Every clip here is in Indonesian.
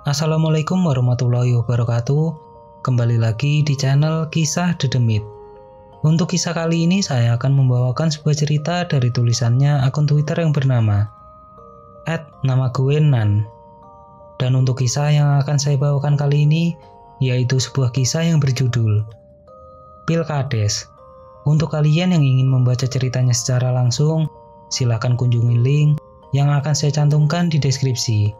Assalamualaikum warahmatullahi wabarakatuh. Kembali lagi di channel Kisah Dedemit. Untuk kisah kali ini saya akan membawakan sebuah cerita dari tulisannya akun Twitter yang bernama @namaguenan. Dan untuk kisah yang akan saya bawakan kali ini yaitu sebuah kisah yang berjudul Pilkades. Untuk kalian yang ingin membaca ceritanya secara langsung, silakan kunjungi link yang akan saya cantumkan di deskripsi.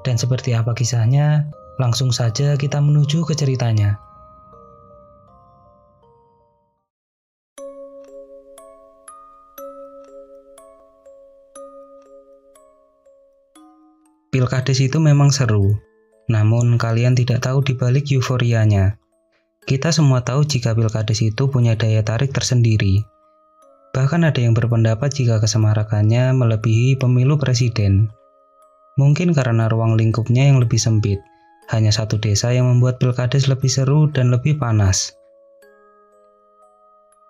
Dan seperti apa kisahnya, langsung saja kita menuju ke ceritanya. Pilkades itu memang seru, namun kalian tidak tahu dibalik euforianya. Kita semua tahu jika Pilkades itu punya daya tarik tersendiri. Bahkan ada yang berpendapat jika kesemarakannya melebihi pemilu presiden. Mungkin karena ruang lingkupnya yang lebih sempit, hanya satu desa yang membuat Pilkades lebih seru dan lebih panas.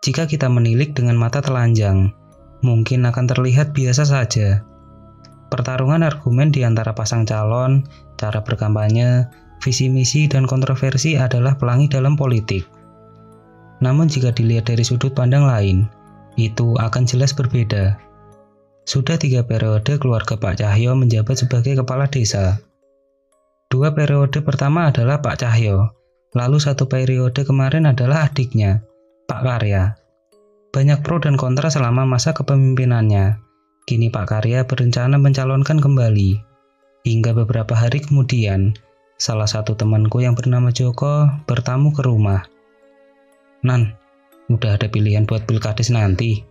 Jika kita menilik dengan mata telanjang, mungkin akan terlihat biasa saja. Pertarungan argumen di antara pasang calon, cara berkampanye, visi misi dan kontroversi adalah pelangi dalam politik. Namun jika dilihat dari sudut pandang lain, itu akan jelas berbeda. Sudah 3 periode keluarga Pak Cahyo menjabat sebagai kepala desa. 2 periode pertama adalah Pak Cahyo, lalu 1 periode kemarin adalah adiknya, Pak Karya. Banyak pro dan kontra selama masa kepemimpinannya. Kini Pak Karya berencana mencalonkan kembali. Hingga beberapa hari kemudian, salah satu temanku yang bernama Joko bertamu ke rumah. "Nan, udah ada pilihan buat Pilkades nanti?"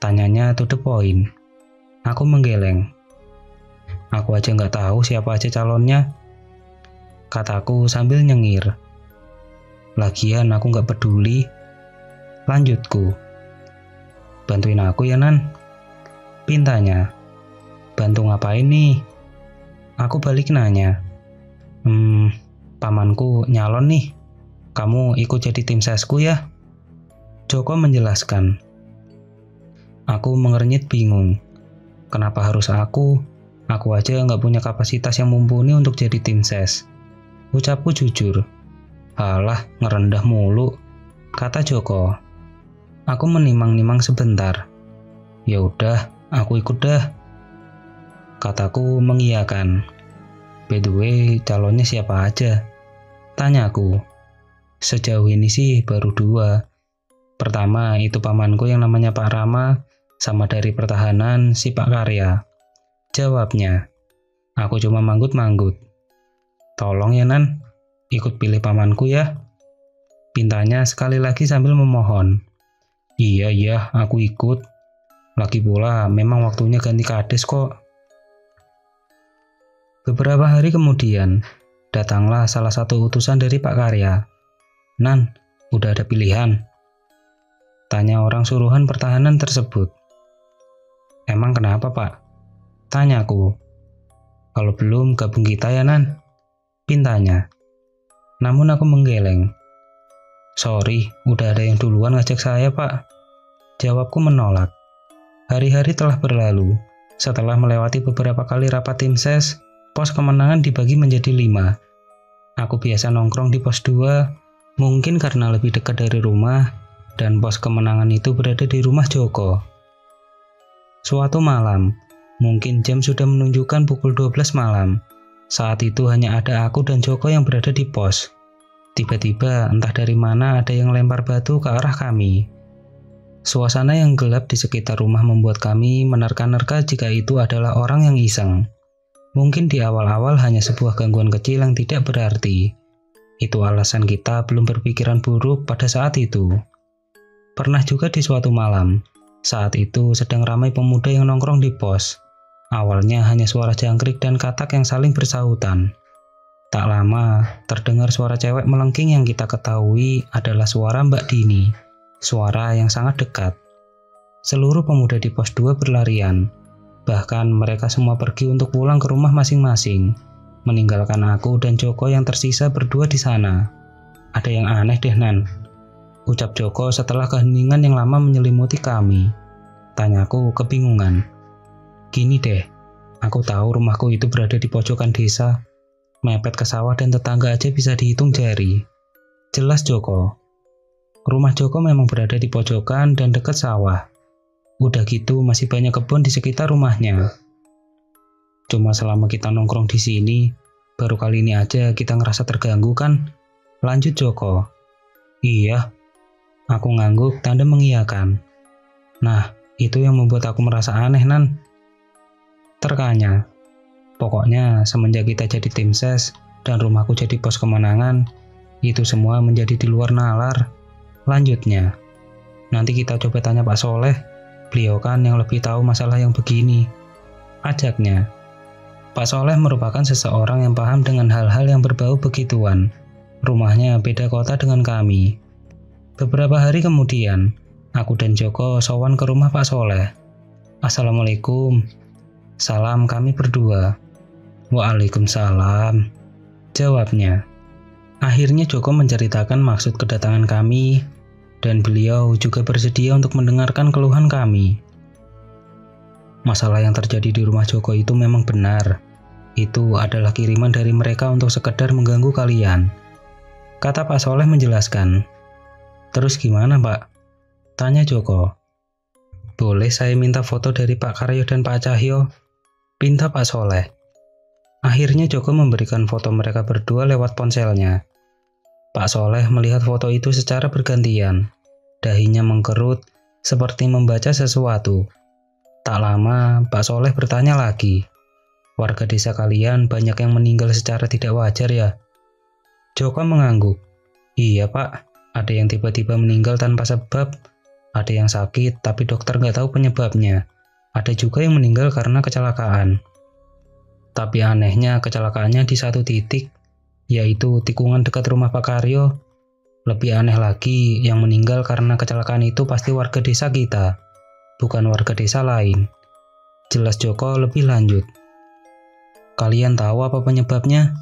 Tanyanya to the point. Aku menggeleng. "Aku aja nggak tahu siapa aja calonnya," kataku sambil nyengir. "Lagian aku nggak peduli," lanjutku. "Bantuin aku ya, Nan," pintanya. "Bantu ngapain nih?" Aku balik nanya. Pamanku nyalon nih. Kamu ikut jadi tim sesku ya?" Joko menjelaskan. Aku mengernyit bingung. Kenapa harus aku? Aku aja nggak punya kapasitas yang mumpuni untuk jadi tim ses. Ucapku jujur. "Alah, ngerendah mulu," kata Joko. Aku menimang-nimang sebentar. "Ya udah, aku ikut dah," kataku mengiyakan. "By the way, calonnya siapa aja?" tanyaku. "Sejauh ini sih baru 2. Pertama itu pamanku yang namanya Pak Rama, sama dari pertahanan si Pak Karya," jawabnya. Aku cuma manggut-manggut. "Tolong ya, Nan, ikut pilih pamanku ya," pintanya sekali lagi sambil memohon. Iya, aku ikut. Lagi pula memang waktunya ganti kades kok." Beberapa hari kemudian, datanglah salah satu utusan dari Pak Karya. "Nan, udah ada pilihan?" tanya orang suruhan pertahanan tersebut. "Emang kenapa, Pak?" tanyaku. "Kalau belum gabung kita ya, Nan," pintanya. Namun aku menggeleng. "Sorry, udah ada yang duluan ngajak saya, Pak," jawabku menolak. Hari-hari telah berlalu. Setelah melewati beberapa kali rapat tim ses, pos kemenangan dibagi menjadi 5. Aku biasa nongkrong di pos 2, mungkin karena lebih dekat dari rumah, dan pos kemenangan itu berada di rumah Joko. Suatu malam, mungkin jam sudah menunjukkan pukul 12 malam. Saat itu hanya ada aku dan Joko yang berada di pos. Tiba-tiba entah dari mana ada yang lempar batu ke arah kami. Suasana yang gelap di sekitar rumah membuat kami menerka-nerka jika itu adalah orang yang iseng. Mungkin di awal-awal hanya sebuah gangguan kecil yang tidak berarti. Itu alasan kita belum berpikiran buruk pada saat itu. Pernah juga di suatu malam, saat itu sedang ramai pemuda yang nongkrong di pos. Awalnya hanya suara jangkrik dan katak yang saling bersahutan. Tak lama, terdengar suara cewek melengking yang kita ketahui adalah suara Mbak Dini. Suara yang sangat dekat. Seluruh pemuda di pos 2 berlarian. Bahkan mereka semua pergi untuk pulang ke rumah masing-masing, meninggalkan aku dan Joko yang tersisa berdua di sana. "Ada yang aneh deh, Nan," ucap Joko setelah keheningan yang lama menyelimuti kami. Tanyaku kebingungan. "Gini deh, aku tahu rumahku itu berada di pojokan desa. Mepet ke sawah dan tetangga aja bisa dihitung jari. Jelas Joko. Rumah Joko memang berada di pojokan dan dekat sawah. Udah gitu masih banyak kebun di sekitar rumahnya. Cuma selama kita nongkrong di sini, baru kali ini aja kita ngerasa terganggu kan? Lanjut Joko. Iya. Aku ngangguk tanda mengiyakan. Nah, itu yang membuat aku merasa aneh, Nan. Terkanya. Pokoknya semenjak kita jadi tim ses dan rumahku jadi pos kemenangan, itu semua menjadi di luar nalar. Lanjutnya, nanti kita coba tanya Pak Soleh, beliau kan yang lebih tahu masalah yang begini. Ajaknya. Pak Soleh merupakan seseorang yang paham dengan hal-hal yang berbau begituan. Rumahnya beda kota dengan kami. Beberapa hari kemudian, aku dan Joko sowan ke rumah Pak Soleh. Assalamualaikum. Salam kami berdua. Waalaikumsalam. Jawabnya. Akhirnya Joko menceritakan maksud kedatangan kami, dan beliau juga bersedia untuk mendengarkan keluhan kami. Masalah yang terjadi di rumah Joko itu memang benar. Itu adalah kiriman dari mereka untuk sekedar mengganggu kalian. Kata Pak Soleh menjelaskan. Terus gimana, Pak? Tanya Joko. Boleh saya minta foto dari Pak Karyo dan Pak Cahyo? Pinta Pak Soleh. Akhirnya Joko memberikan foto mereka berdua lewat ponselnya. Pak Soleh melihat foto itu secara bergantian. Dahinya mengkerut, seperti membaca sesuatu. Tak lama, Pak Soleh bertanya lagi. Warga desa kalian banyak yang meninggal secara tidak wajar ya? Joko mengangguk. Iya Pak, ada yang tiba-tiba meninggal tanpa sebab. Ada yang sakit tapi dokter nggak tahu penyebabnya. Ada juga yang meninggal karena kecelakaan. Tapi anehnya kecelakaannya di satu titik, yaitu tikungan dekat rumah Pak Karyo. Lebih aneh lagi, yang meninggal karena kecelakaan itu pasti warga desa kita, bukan warga desa lain. Jelas Joko lebih lanjut. Kalian tahu apa penyebabnya?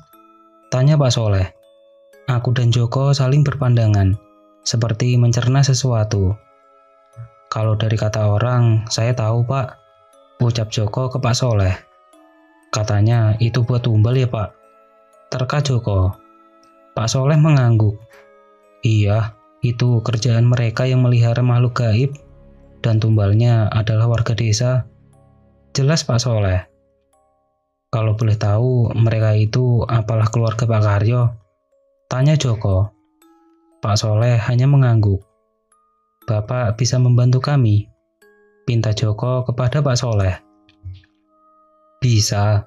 Tanya Pak Soleh. Aku dan Joko saling berpandangan, seperti mencerna sesuatu. Kalau dari kata orang, saya tahu Pak, ucap Joko ke Pak Soleh. Katanya itu buat tumbal ya Pak. Terka Joko. Pak Soleh mengangguk. Iya, itu kerjaan mereka yang melihara makhluk gaib, dan tumbalnya adalah warga desa. Jelas Pak Soleh. Kalau boleh tahu, mereka itu apalah keluarga Pak Karyo? Tanya Joko. Pak Soleh hanya mengangguk. Bapak bisa membantu kami? Pinta Joko kepada Pak Soleh. Bisa,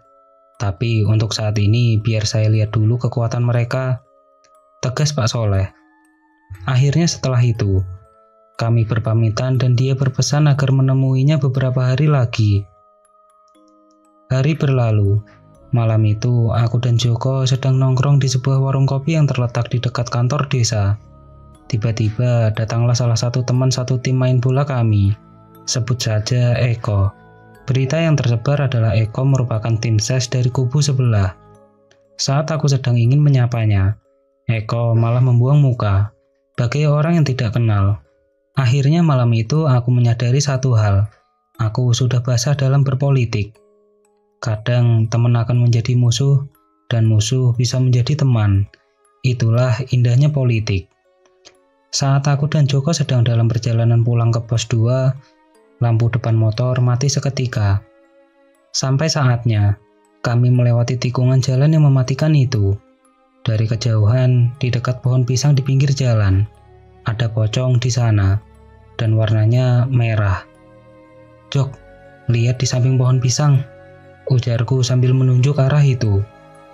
tapi untuk saat ini biar saya lihat dulu kekuatan mereka. Tegas Pak Soleh. Akhirnya setelah itu, kami berpamitan dan dia berpesan agar menemuinya beberapa hari lagi. Hari berlalu. Malam itu, aku dan Joko sedang nongkrong di sebuah warung kopi yang terletak di dekat kantor desa. Tiba-tiba datanglah salah satu teman satu tim main bola kami. Sebut saja Eko. Berita yang tersebar adalah Eko merupakan tim ses dari kubu sebelah. Saat aku sedang ingin menyapanya, Eko malah membuang muka, bagai orang yang tidak kenal. Akhirnya malam itu aku menyadari satu hal. Aku sudah basah dalam berpolitik. Kadang teman akan menjadi musuh, dan musuh bisa menjadi teman. Itulah indahnya politik. Saat aku dan Joko sedang dalam perjalanan pulang ke pos 2, lampu depan motor mati seketika. Sampai saatnya, kami melewati tikungan jalan yang mematikan itu. Dari kejauhan, di dekat pohon pisang di pinggir jalan, ada pocong di sana, dan warnanya merah. Jok, lihat di samping pohon pisang, ujarku sambil menunjuk arah itu.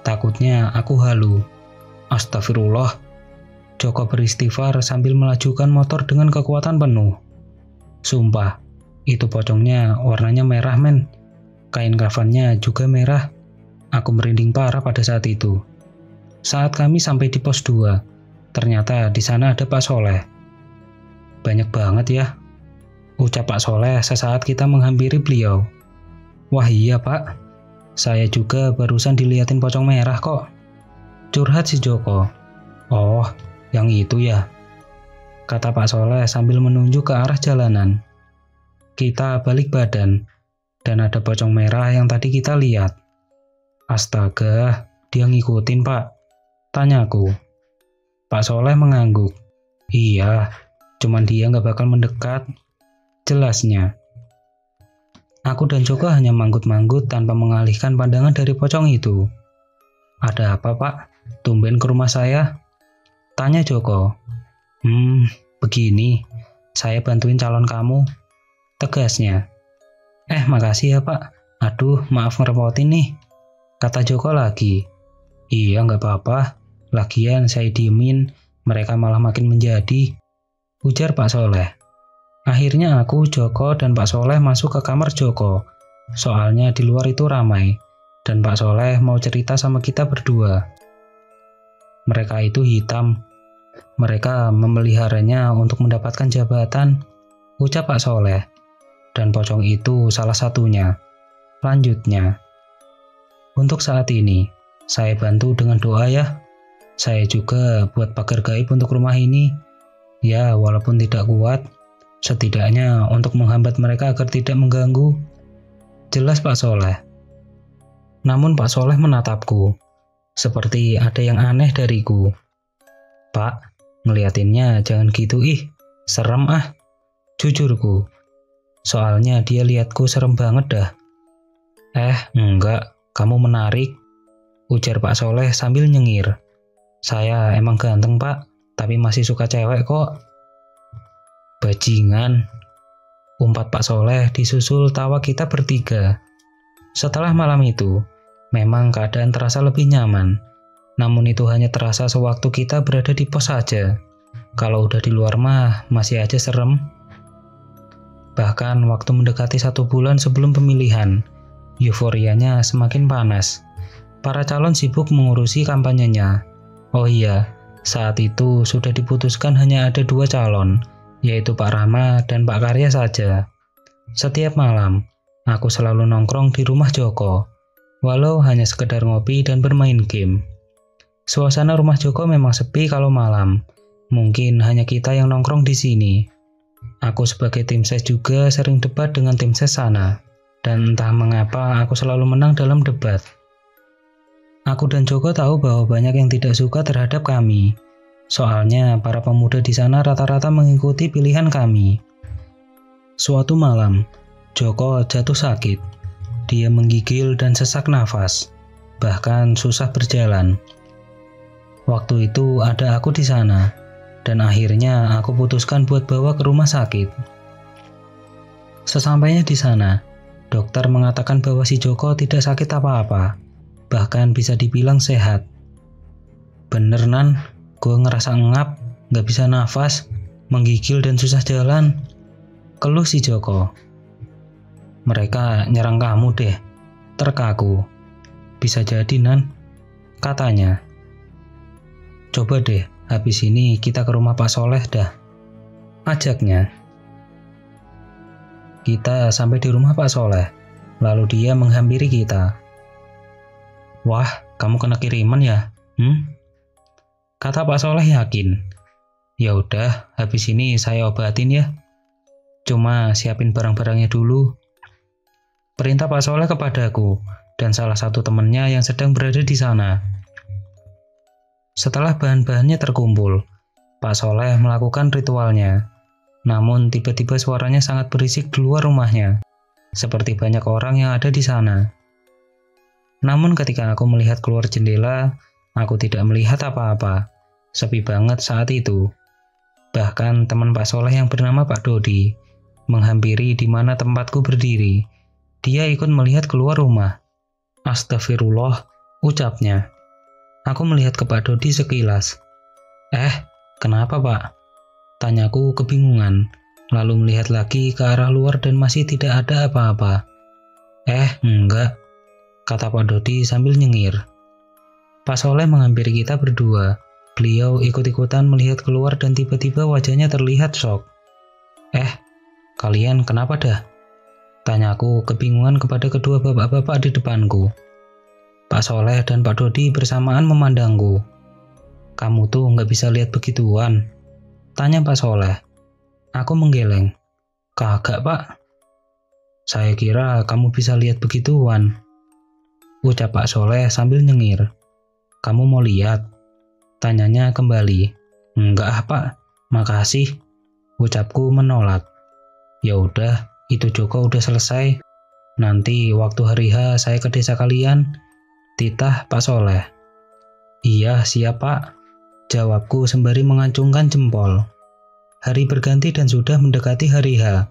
Takutnya aku halu. Astagfirullah. Joko beristighfar sambil melajukan motor dengan kekuatan penuh. Sumpah, itu pocongnya warnanya merah men. Kain kafannya juga merah. Aku merinding parah pada saat itu. Saat kami sampai di pos 2, ternyata di sana ada Pak Soleh. Banyak banget ya, ucap Pak Soleh sesaat kita menghampiri beliau. Wah iya Pak, saya juga barusan diliatin pocong merah kok. Curhat si Joko. Oh, yang itu ya, kata Pak Soleh sambil menunjuk ke arah jalanan. Kita balik badan, dan ada pocong merah yang tadi kita lihat. Astaga, Dia ngikutin, Pak. Tanyaku. Pak Soleh mengangguk. Iya, cuman dia nggak bakal mendekat. Jelasnya. Aku dan Joko hanya manggut-manggut tanpa mengalihkan pandangan dari pocong itu. Ada apa, Pak? Tumben ke rumah saya? Tanya Joko. Begini. Saya bantuin calon kamu. Tegasnya. Makasih ya, Pak. Aduh, maaf ngerepotin nih. Kata Joko lagi. Iya, nggak apa-apa. Lagian saya diemin, mereka malah makin menjadi. Ujar Pak Soleh. Akhirnya aku, Joko, dan Pak Soleh masuk ke kamar Joko. Soalnya di luar itu ramai, dan Pak Soleh mau cerita sama kita berdua. Mereka itu hitam. Mereka memeliharanya untuk mendapatkan jabatan, ucap Pak Soleh. Dan pocong itu salah satunya. Lanjutnya. Untuk saat ini, saya bantu dengan doa ya. Saya juga buat pagar gaib untuk rumah ini. Ya, walaupun tidak kuat, setidaknya untuk menghambat mereka agar tidak mengganggu. Jelas Pak Soleh. Namun Pak Soleh menatapku, seperti ada yang aneh dariku. Pak, ngeliatinnya jangan gitu serem ah. Jujurku. Soalnya dia liatku serem banget dah. Enggak, kamu menarik. Ujar Pak Soleh sambil nyengir. Saya emang ganteng, Pak, tapi masih suka cewek kok. Bajingan. Umpat Pak Soleh disusul tawa kita bertiga. Setelah malam itu, memang keadaan terasa lebih nyaman. Namun itu hanya terasa sewaktu kita berada di pos saja. Kalau udah di luar mah, masih aja serem. Bahkan waktu mendekati 1 bulan sebelum pemilihan, euforianya semakin panas. Para calon sibuk mengurusi kampanyenya. Oh iya, saat itu sudah diputuskan hanya ada 2 calon, yaitu Pak Rama dan Pak Karya saja. Setiap malam, aku selalu nongkrong di rumah Joko, walau hanya sekedar ngopi dan bermain game. Suasana rumah Joko memang sepi kalau malam, mungkin hanya kita yang nongkrong di sini. Aku sebagai tim ses juga sering debat dengan tim ses sana, dan entah mengapa aku selalu menang dalam debat. Aku dan Joko tahu bahwa banyak yang tidak suka terhadap kami. Soalnya para pemuda di sana rata-rata mengikuti pilihan kami. Suatu malam, Joko jatuh sakit. Dia menggigil dan sesak nafas, bahkan susah berjalan. Waktu itu ada aku di sana, dan akhirnya aku putuskan buat bawa ke rumah sakit. Sesampainya di sana, dokter mengatakan bahwa si Joko tidak sakit apa-apa. Bahkan bisa dibilang sehat. Bener Nan, gue ngerasa ngap, gak bisa nafas, menggigil dan susah jalan. Keluh si Joko. Mereka nyerang kamu deh, terkaku. Bisa jadi Nan, katanya. Coba deh, habis ini kita ke rumah Pak Soleh dah, ajaknya. Kita sampai di rumah Pak Soleh, lalu dia menghampiri kita. Wah, kamu kena kiriman ya? Kata Pak Soleh yakin. Ya udah, habis ini saya obatin ya. Cuma siapin barang-barangnya dulu. Perintah Pak Soleh kepadaku dan salah satu temannya yang sedang berada di sana. Setelah bahan-bahannya terkumpul, Pak Soleh melakukan ritualnya. Namun tiba-tiba suaranya sangat berisik di luar rumahnya, seperti banyak orang yang ada di sana. Namun ketika aku melihat keluar jendela, aku tidak melihat apa-apa. Sepi banget saat itu. Bahkan teman Pak Soleh yang bernama Pak Dodi menghampiri di mana tempatku berdiri. Dia ikut melihat keluar rumah. Astagfirullah, ucapnya. Aku melihat ke Pak Dodi sekilas. Kenapa Pak? Tanyaku kebingungan, lalu melihat lagi ke arah luar dan masih tidak ada apa-apa. Enggak, kata Pak Dodi sambil nyengir. Pak Soleh menghampiri kita berdua. Beliau ikut-ikutan melihat keluar dan tiba-tiba wajahnya terlihat shock. Kalian kenapa dah? Tanyaku kebingungan kepada kedua bapak-bapak di depanku. Pak Soleh dan Pak Dodi bersamaan memandangku. Kamu tuh nggak bisa lihat begituan, tanya Pak Soleh. Aku menggeleng. Kagak Pak. Saya kira kamu bisa lihat begituan, ucap Pak Soleh sambil nyengir. Kamu mau lihat? Tanyanya kembali. Enggak ah, Pak, makasih. Ucapku menolak. Ya udah, itu Joko udah selesai. Nanti waktu hari H saya ke desa kalian. Titah Pak Soleh. Iya, siap Pak. Jawabku sembari mengacungkan jempol. Hari berganti dan sudah mendekati hari H.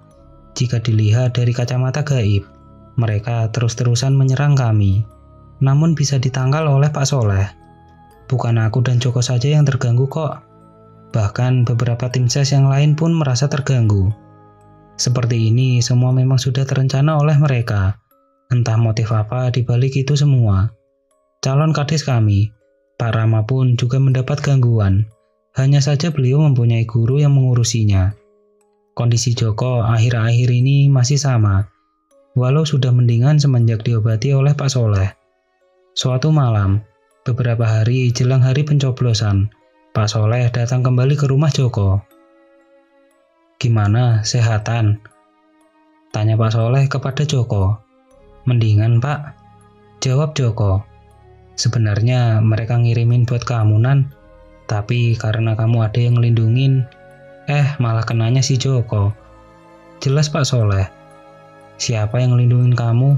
Jika dilihat dari kacamata gaib, mereka terus-terusan menyerang kami. Namun bisa ditangkal oleh Pak Soleh. Bukan aku dan Joko saja yang terganggu kok. Bahkan beberapa tim ses yang lain pun merasa terganggu. Seperti ini semua memang sudah terencana oleh mereka. Entah motif apa dibalik itu semua. Calon kades kami, Pak Rama pun juga mendapat gangguan. Hanya saja beliau mempunyai guru yang mengurusinya. Kondisi Joko akhir-akhir ini masih sama, walau sudah mendingan semenjak diobati oleh Pak Soleh. Suatu malam, beberapa hari jelang hari pencoblosan, Pak Soleh datang kembali ke rumah Joko. Gimana, sehatan? Tanya Pak Soleh kepada Joko. Mendingan Pak, jawab Joko. Sebenarnya mereka ngirimin buat kamu Nan, tapi karena kamu ada yang ngelindungin, malah kenanya si Joko. Jelas Pak Soleh. Siapa yang ngelindungin kamu?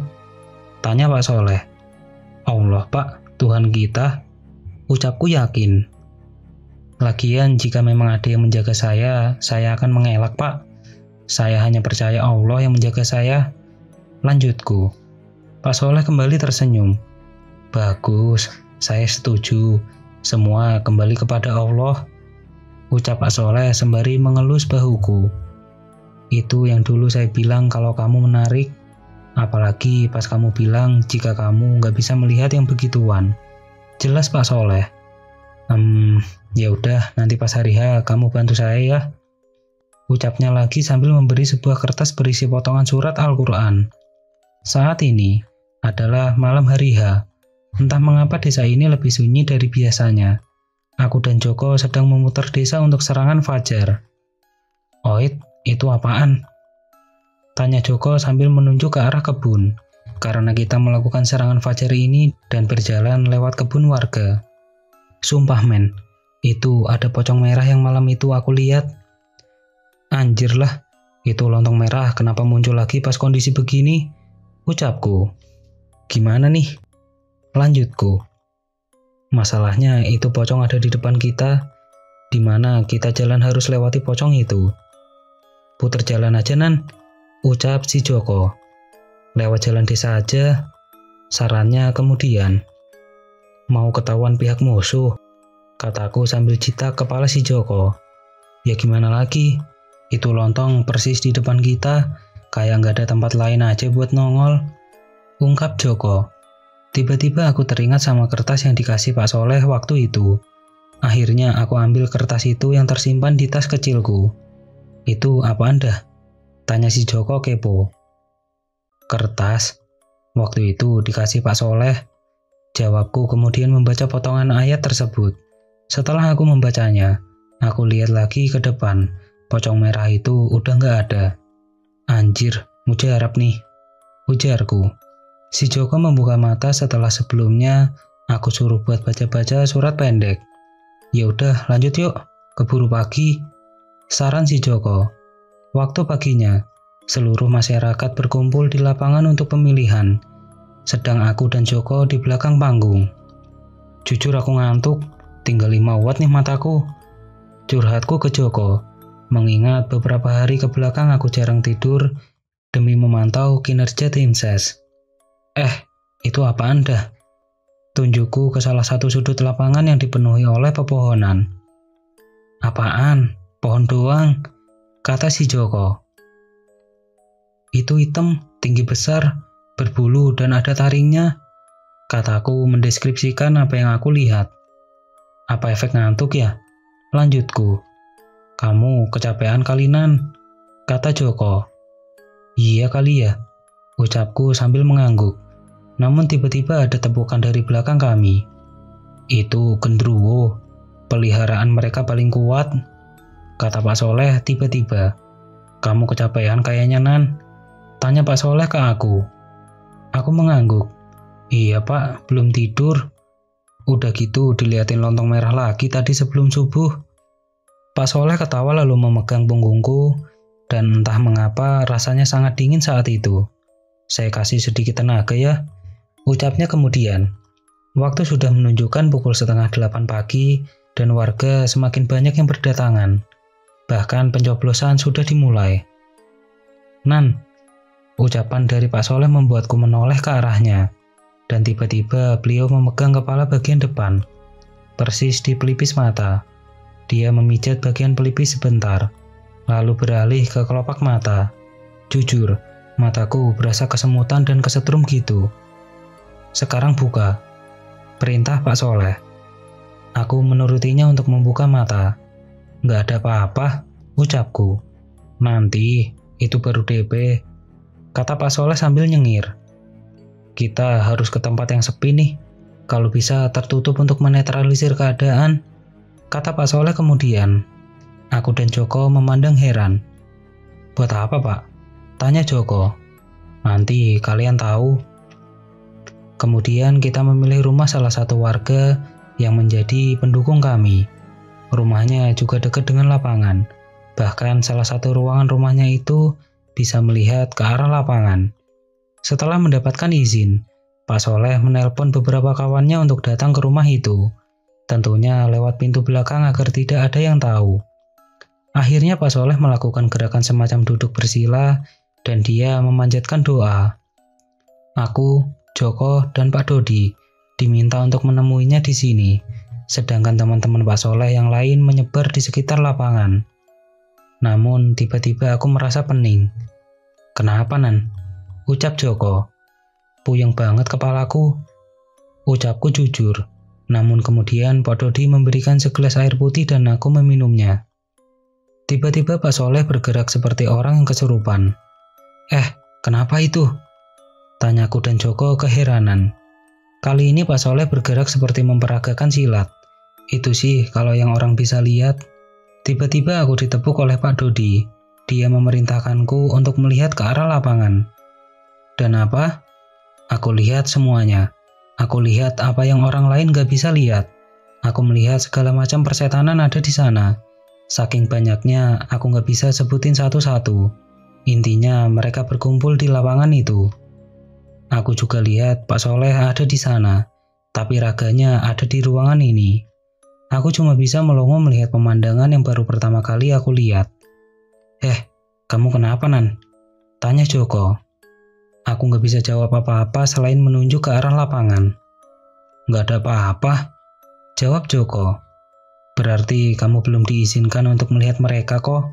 Tanya Pak Soleh. Allah Pak, Tuhan kita. Ucapku yakin. Lagian jika memang ada yang menjaga saya akan mengelak Pak. Saya hanya percaya Allah yang menjaga saya. Lanjutku. Pak Soleh kembali tersenyum. Bagus, saya setuju. Semua kembali kepada Allah. Ucap Pak Soleh sembari mengelus bahuku. Itu yang dulu saya bilang kalau kamu menarik. Apalagi pas kamu bilang jika kamu nggak bisa melihat yang begituan. Jelas Pak Soleh. Ya udah, nanti pas hari H kamu bantu saya ya. Ucapnya lagi sambil memberi sebuah kertas berisi potongan surat Al-Quran. Saat ini adalah malam hari H. Entah mengapa desa ini lebih sunyi dari biasanya. Aku dan Joko sedang memutar desa untuk serangan fajar. Oit, itu apaan? Tanya Joko sambil menunjuk ke arah kebun. Karena kita melakukan serangan fajar ini dan berjalan lewat kebun warga. Sumpah men, itu ada pocong merah yang malam itu aku lihat. Anjir lah, itu lontong merah kenapa muncul lagi pas kondisi begini? Ucapku. Gimana nih? Lanjutku. Masalahnya itu pocong ada di depan kita, di mana kita jalan harus lewati pocong itu. Puter jalan aja Nan, ucap si Joko. Lewat jalan desa aja, sarannya kemudian. Mau ketahuan pihak musuh, kataku sambil jitak kepala si Joko. Ya gimana lagi, itu lontong persis di depan kita, kayak nggak ada tempat lain aja buat nongol. Ungkap Joko. Tiba-tiba aku teringat sama kertas yang dikasih Pak Soleh waktu itu. Akhirnya aku ambil kertas itu yang tersimpan di tas kecilku. Itu apaan dah? Tanya si Joko kepo. Kertas? Waktu itu dikasih Pak Soleh. Jawabku kemudian membaca potongan ayat tersebut. Setelah aku membacanya, aku lihat lagi ke depan. Pocong merah itu udah nggak ada. Anjir, mujarab nih, ujarku. Si Joko membuka mata setelah sebelumnya aku suruh buat baca-baca surat pendek. Ya udah, lanjut yuk, keburu pagi. Saran si Joko. Waktu paginya, seluruh masyarakat berkumpul di lapangan untuk pemilihan. Sedang aku dan Joko di belakang panggung. Jujur aku ngantuk, tinggal 5 watt nih mataku. Curhatku ke Joko, mengingat beberapa hari ke belakang aku jarang tidur demi memantau kinerja tim ses. Itu apaan dah? Tunjukku ke salah satu sudut lapangan yang dipenuhi oleh pepohonan. Apaan? Pohon doang, kata si Joko. Itu hitam, tinggi besar, berbulu dan ada taringnya. Kataku mendeskripsikan apa yang aku lihat. Apa efek ngantuk ya? Lanjutku. Kamu kecapean kali Nan, kata Joko. Iya kali ya, ucapku sambil mengangguk. Namun tiba-tiba ada tepukan dari belakang kami. Itu genderuwo, peliharaan mereka paling kuat, kata Pak Soleh tiba-tiba. Kamu kecapean kayaknya Nan, tanya Pak Soleh ke aku. Aku mengangguk. Iya Pak, belum tidur, Udah gitu diliatin lontong merah lagi tadi sebelum subuh. Pak Soleh ketawa lalu memegang punggungku, dan entah mengapa rasanya sangat dingin saat itu. Saya kasih sedikit tenaga ya, ucapnya kemudian. Waktu sudah menunjukkan pukul 7:30 pagi, dan warga semakin banyak yang berdatangan. Bahkan pencoblosan sudah dimulai. Nan, ucapan dari Pak Soleh membuatku menoleh ke arahnya. Dan tiba-tiba beliau memegang kepala bagian depan, persis di pelipis mata. Dia memijat bagian pelipis sebentar, lalu beralih ke kelopak mata. Jujur, mataku berasa kesemutan dan kesetrum gitu. Sekarang buka, perintah Pak Soleh. Aku menurutinya untuk membuka mata. Nggak ada apa-apa, ucapku. Nanti, itu baru DP, kata Pak Soleh sambil nyengir. Kita harus ke tempat yang sepi nih, kalau bisa tertutup untuk menetralisir keadaan, kata Pak Soleh kemudian. Aku dan Joko memandang heran. Buat apa, Pak? Tanya Joko. Nanti kalian tahu. Kemudian kita memilih rumah salah satu warga yang menjadi pendukung kami. Rumahnya juga dekat dengan lapangan. Bahkan salah satu ruangan rumahnya itu bisa melihat ke arah lapangan. Setelah mendapatkan izin, Pak Soleh menelpon beberapa kawannya untuk datang ke rumah itu. Tentunya lewat pintu belakang agar tidak ada yang tahu. Akhirnya Pak Soleh melakukan gerakan semacam duduk bersila dan dia memanjatkan doa. Aku, Joko, dan Pak Dodi diminta untuk menemuinya di sini, sedangkan teman-teman Pak Soleh yang lain menyebar di sekitar lapangan. Namun tiba-tiba aku merasa pening. Kenapa, Nan? Ucap Joko. Puyeng banget kepalaku. Ucapku jujur. Namun kemudian Pak Dodi memberikan segelas air putih dan aku meminumnya. Tiba-tiba Pak Soleh bergerak seperti orang yang kesurupan. Kenapa itu? Tanyaku dan Joko keheranan. Kali ini Pak Soleh bergerak seperti memperagakan silat. Itu sih kalau yang orang bisa lihat. Tiba-tiba aku ditepuk oleh Pak Dodi. Dia memerintahkanku untuk melihat ke arah lapangan. Dan apa? Aku lihat semuanya. Aku lihat apa yang orang lain gak bisa lihat. Aku melihat segala macam persetanan ada di sana. Saking banyaknya, aku gak bisa sebutin satu-satu. Intinya, mereka berkumpul di lapangan itu. Aku juga lihat Pak Soleh ada di sana, tapi raganya ada di ruangan ini. Aku cuma bisa melongo melihat pemandangan yang baru pertama kali aku lihat. Kamu kenapa, Nan? Tanya Joko. Aku gak bisa jawab apa-apa selain menunjuk ke arah lapangan. Gak ada apa-apa, jawab Joko. Berarti kamu belum diizinkan untuk melihat mereka kok,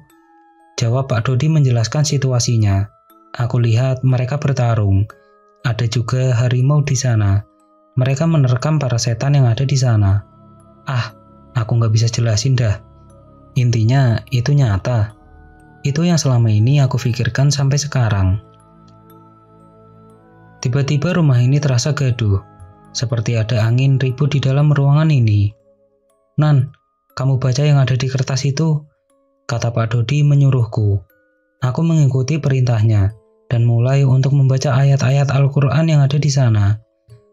jawab Pak Dodi menjelaskan situasinya. Aku lihat mereka bertarung. Ada juga harimau di sana. Mereka menerkam para setan yang ada di sana. Aku gak bisa jelasin dah. Intinya itu nyata. Itu yang selama ini aku pikirkan sampai sekarang. Tiba-tiba rumah ini terasa gaduh, seperti ada angin ribut di dalam ruangan ini. Nan, kamu baca yang ada di kertas itu, kata Pak Dodi menyuruhku. Aku mengikuti perintahnya, dan mulai untuk membaca ayat-ayat Al-Quran yang ada di sana.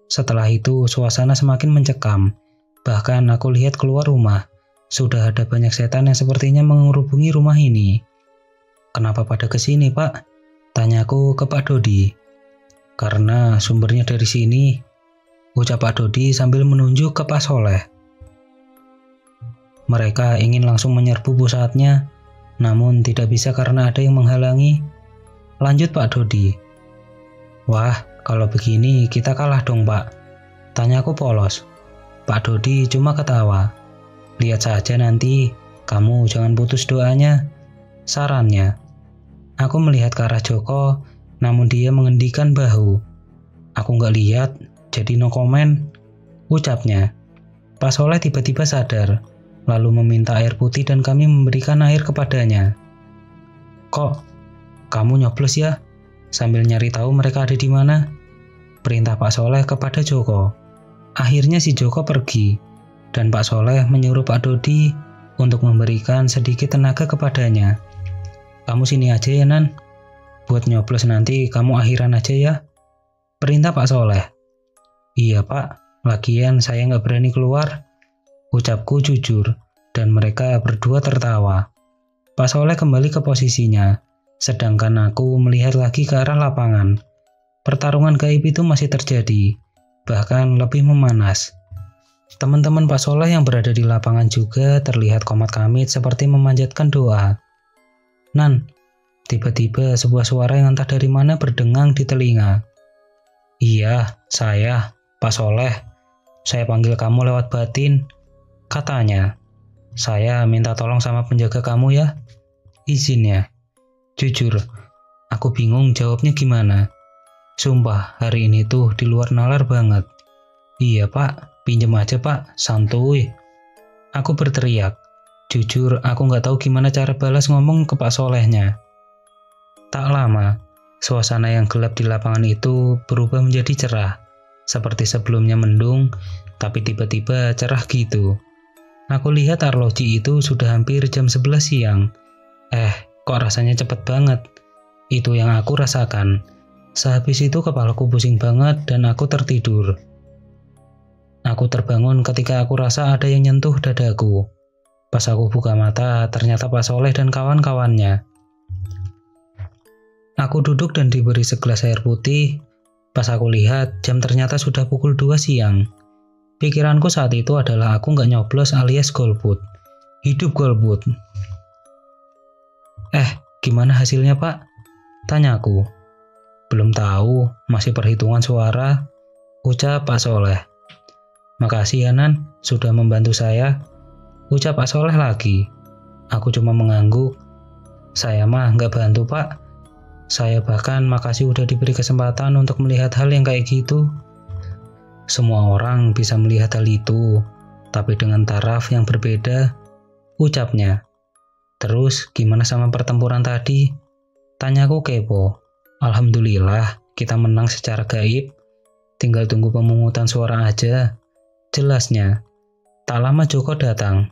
Setelah itu, suasana semakin mencekam. Bahkan aku lihat keluar rumah, sudah ada banyak setan yang sepertinya menghubungi rumah ini. Kenapa pada kesini, Pak? Tanyaku ke Pak Dodi. Karena sumbernya dari sini, ucap Pak Dodi sambil menunjuk ke Pak Soleh. Mereka ingin langsung menyerbu pusatnya, namun tidak bisa karena ada yang menghalangi. Lanjut Pak Dodi. Wah, kalau begini kita kalah dong, Pak. Tanyaku polos. Pak Dodi cuma ketawa. Lihat saja nanti, kamu jangan putus doanya, sarannya. Aku melihat ke arah Joko, namun dia mengendikkan bahu. Aku nggak lihat, jadi no comment, ucapnya. Pak Soleh tiba-tiba sadar, lalu meminta air putih dan kami memberikan air kepadanya. Kok, kamu nyoblos ya? Sambil nyari tahu mereka ada di mana? Perintah Pak Soleh kepada Joko. Akhirnya si Joko pergi, dan Pak Soleh menyuruh Pak Dodi untuk memberikan sedikit tenaga kepadanya. Kamu sini aja ya, Nan. Buat nyoblos nanti kamu akhiran aja ya. Perintah Pak Soleh. Iya, Pak. Lagian saya nggak berani keluar, ucapku jujur, dan mereka berdua tertawa. Pak Soleh kembali ke posisinya, sedangkan aku melihat lagi ke arah lapangan. Pertarungan gaib itu masih terjadi, bahkan lebih memanas. Teman-teman Pak Soleh yang berada di lapangan juga terlihat komat kamit seperti memanjatkan doa. Nan, tiba-tiba sebuah suara yang entah dari mana berdengang di telinga. Iya, saya, Pak Soleh. Saya panggil kamu lewat batin, katanya. Saya minta tolong sama penjaga kamu ya. Izin ya. Jujur, aku bingung jawabnya gimana. Sumpah, hari ini tuh di luar nalar banget. Iya pak, pinjem aja pak, santuy. Aku berteriak. Jujur, aku nggak tahu gimana cara balas ngomong ke Pak Solehnya. Tak lama, suasana yang gelap di lapangan itu berubah menjadi cerah. Seperti sebelumnya mendung, tapi tiba-tiba cerah gitu. Aku lihat arloji itu sudah hampir jam 11 siang. Kok rasanya cepet banget? Itu yang aku rasakan. Sehabis itu kepalaku pusing banget dan aku tertidur. Aku terbangun ketika aku rasa ada yang nyentuh dadaku. Pas aku buka mata, ternyata Pak Soleh dan kawan-kawannya. Aku duduk dan diberi segelas air putih. Pas aku lihat, jam ternyata sudah pukul 2 siang. Pikiranku saat itu adalah aku nggak nyoblos alias golput. Hidup golput. Gimana hasilnya pak? Tanyaku. Belum tahu, masih perhitungan suara, ucap Pak Soleh. Makasih ya Nan, sudah membantu saya, ucap Pak Soleh lagi. Aku cuma mengangguk. Saya mah nggak bantu pak. Saya bahkan makasih udah diberi kesempatan untuk melihat hal yang kayak gitu. Semua orang bisa melihat hal itu, tapi dengan taraf yang berbeda, ucapnya. Terus gimana sama pertempuran tadi? Tanyaku kepo. Alhamdulillah, kita menang secara gaib. Tinggal tunggu pemungutan suara aja. Jelasnya. Tak lama Joko datang.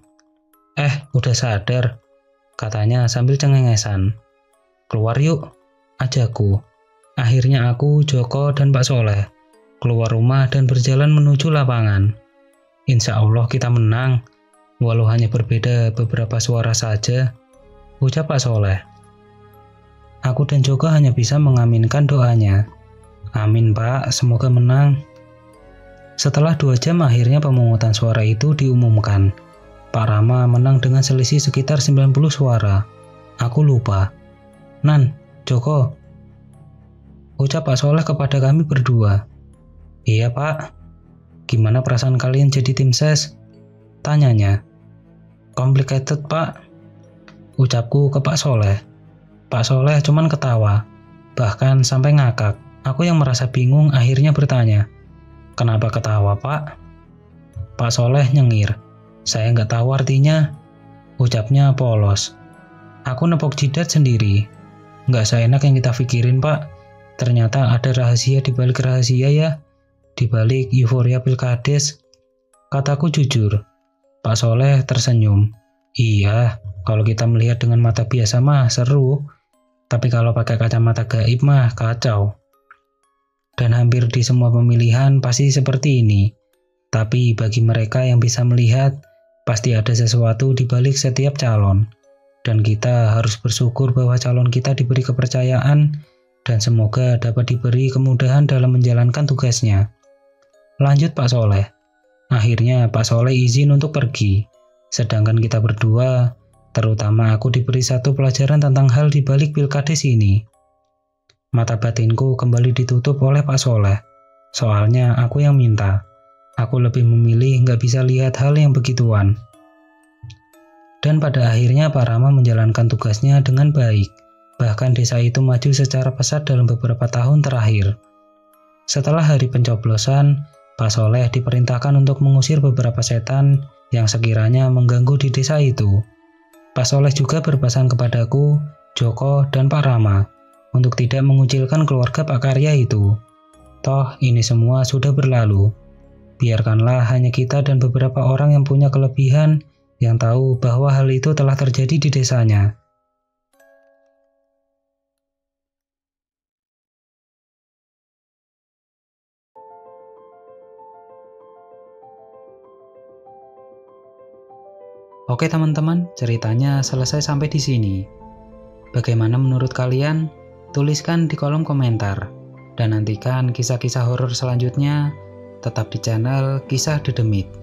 Udah sadar, katanya sambil cengengesan. Keluar yuk, ajakku. Akhirnya aku, Joko, dan Pak Soleh keluar rumah dan berjalan menuju lapangan. Insya Allah kita menang, walau hanya berbeda beberapa suara saja, ucap Pak Soleh. Aku dan Joko hanya bisa mengaminkan doanya. Amin Pak, semoga menang. Setelah 2 jam akhirnya pemungutan suara itu diumumkan. Pak Rama menang dengan selisih sekitar 90 suara. Aku lupa. Nan, Joko, ucap Pak Soleh kepada kami berdua. Iya Pak, gimana perasaan kalian jadi tim ses? Tanyanya. Complicated Pak, ucapku ke Pak Soleh. Pak Soleh cuman ketawa, bahkan sampai ngakak. Aku yang merasa bingung akhirnya bertanya, kenapa ketawa Pak? Pak Soleh nyengir, saya nggak tahu artinya, ucapnya polos. Aku nepuk jidat sendiri, nggak seenak yang kita pikirin Pak. Ternyata ada rahasia di balik rahasia ya. Di balik euforia pilkades, kataku jujur. Pak Soleh tersenyum. Iya, kalau kita melihat dengan mata biasa mah seru, tapi kalau pakai kacamata gaib mah kacau. Dan hampir di semua pemilihan pasti seperti ini. Tapi bagi mereka yang bisa melihat, pasti ada sesuatu di balik setiap calon. Dan kita harus bersyukur bahwa calon kita diberi kepercayaan dan semoga dapat diberi kemudahan dalam menjalankan tugasnya. Lanjut Pak Soleh. Akhirnya Pak Soleh izin untuk pergi. Sedangkan kita berdua, terutama aku diberi satu pelajaran tentang hal di balik pilkades ini. Mata batinku kembali ditutup oleh Pak Soleh. Soalnya aku yang minta. Aku lebih memilih nggak bisa lihat hal yang begituan. Dan pada akhirnya Pak Rama menjalankan tugasnya dengan baik. Bahkan desa itu maju secara pesat dalam beberapa tahun terakhir. Setelah hari pencoblosan, Pak Soleh diperintahkan untuk mengusir beberapa setan yang sekiranya mengganggu di desa itu. Pak Soleh juga berpesan kepadaku, Joko, dan Pak Rama untuk tidak mengucilkan keluarga Pak Karya itu. Toh, ini semua sudah berlalu. Biarkanlah hanya kita dan beberapa orang yang punya kelebihan yang tahu bahwa hal itu telah terjadi di desanya. Oke teman-teman, ceritanya selesai sampai di sini. Bagaimana menurut kalian? Tuliskan di kolom komentar. Dan nantikan kisah-kisah horor selanjutnya tetap di channel Kisah Dedemit.